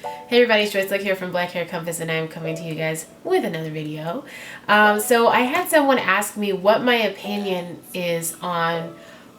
Hey everybody, it's Joyce Look here from Black Hair Compass, and I'm coming to you guys with another video. So I had someone ask me what my opinion is on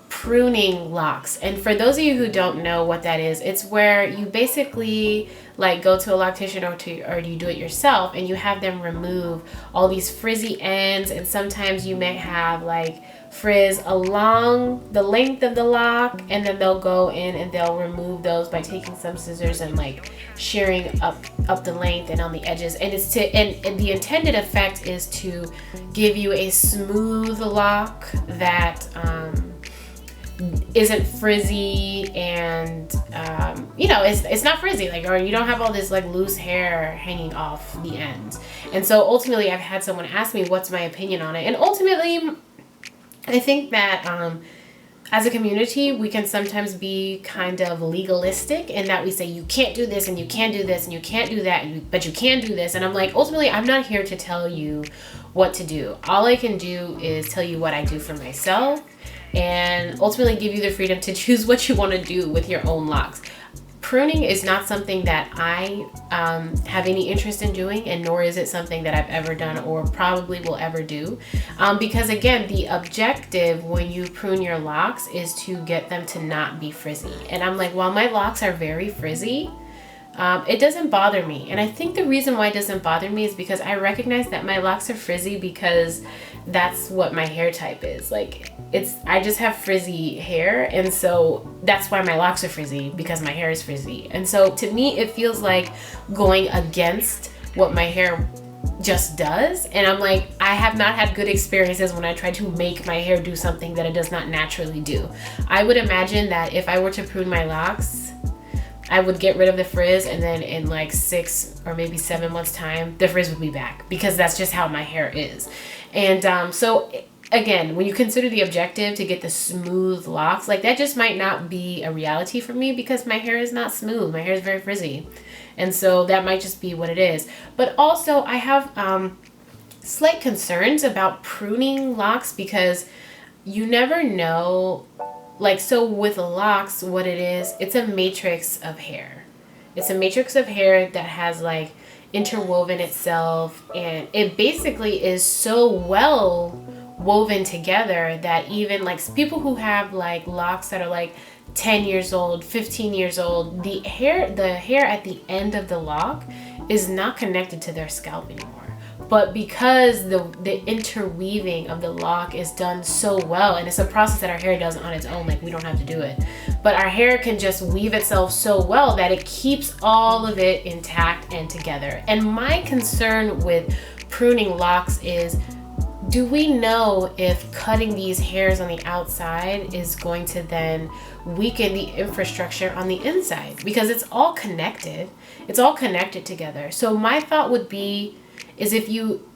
pruning locks. And for those of you who don't know what that is, it's where you basically like go to a loctician or you do it yourself and you have them remove all these frizzy ends, and sometimes you may have like frizz along the length of the lock, and then they'll go in and they'll remove those by taking some scissors and like shearing up the length and on the edges, and it's to and the intended effect is to give you a smooth lock that isn't frizzy, and you know, it's not frizzy, like, or you don't have all this like loose hair hanging off the ends. And so ultimately I've had someone ask me what's my opinion on it, and ultimately I think that as a community we can sometimes be kind of legalistic in that we say you can't do this and you can't do this and you can't do that, but you can do this. And I'm like, ultimately I'm not here to tell you what to do. All I can do is tell you what I do for myself, and ultimately give you the freedom to choose what you want to do with your own locks. Pruning is not something that I have any interest in doing, and nor is it something that I've ever done or probably will ever do, because again, the objective when you prune your locks is to get them to not be frizzy. And I'm like, while my locks are very frizzy, it doesn't bother me. And I think the reason why it doesn't bother me is because I recognize that my locks are frizzy because that's what my hair type is. Like, I just have frizzy hair, and so that's why my locks are frizzy, because my hair is frizzy. And so to me it feels like going against what my hair just does, and I'm like, I have not had good experiences when I try to make my hair do something that it does not naturally do. I would imagine that if I were to prune my locks, I would get rid of the frizz, and then in like 6 or maybe 7 months time the frizz would be back, because that's just how my hair is. And so again, when you consider the objective to get the smooth locks, like, that just might not be a reality for me, because my hair is not smooth. My hair is very frizzy, and so that might just be what it is. But also I have slight concerns about pruning locks, because you never know. Like, so with locks, what it is, it's a matrix of hair. It's a matrix of hair that has like interwoven itself, and it basically is so well woven together that even like people who have like locks that are like 10 years old, 15 years old, the hair at the end of the lock is not connected to their scalp anymore. But because the interweaving of the lock is done so well, and it's a process that our hair does on its own, like, we don't have to do it, but our hair can just weave itself so well that it keeps all of it intact and together. And my concern with pruning locks is, do we know if cutting these hairs on the outside is going to then weaken the infrastructure on the inside? Because it's all connected. It's all connected together. So my thought would be, is if you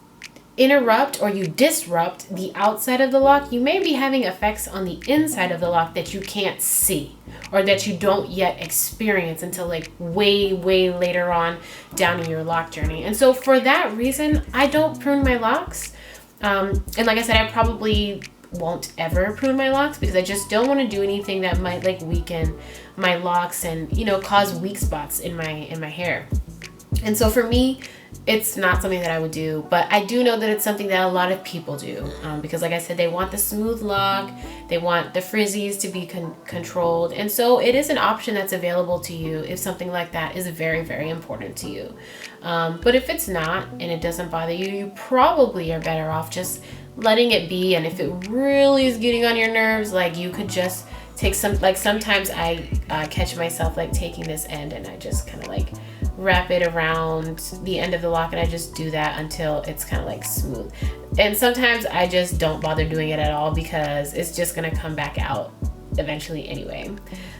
interrupt or you disrupt the outside of the lock, you may be having effects on the inside of the lock that you can't see, or that you don't yet experience until like way later on down in your lock journey. And so for that reason, I don't prune my locks. And like I said, I probably won't ever prune my locks, because I just don't want to do anything that might like weaken my locks and, you know, cause weak spots in my hair. And so for me, it's not something that I would do, but I do know that it's something that a lot of people do, because like I said, they want the smooth lock, they want the frizzies to be controlled, and so it is an option that's available to you if something like that is very important to you. But if it's not and it doesn't bother you, you probably are better off just letting it be. And if it really is getting on your nerves, like, you could just take some, like, sometimes I catch myself like taking this end and I just kind of like wrap it around the end of the lock, and I just do that until it's kind of like smooth. And sometimes I just don't bother doing it at all, because it's just gonna come back out eventually anyway.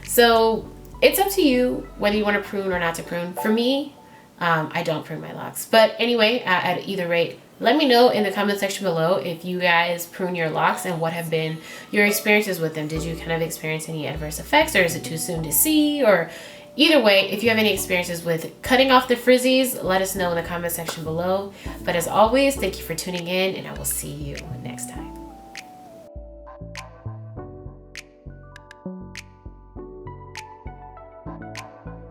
So it's up to you whether you want to prune or not to prune. For me, I don't prune my locks. But anyway, at either rate, let me know in the comment section below if you guys prune your locks and what have been your experiences with them. Did you kind of experience any adverse effects, or is it too soon to see? Or either way, if you have any experiences with cutting off the frizzies, let us know in the comment section below. But as always, thank you for tuning in, and I will see you next time.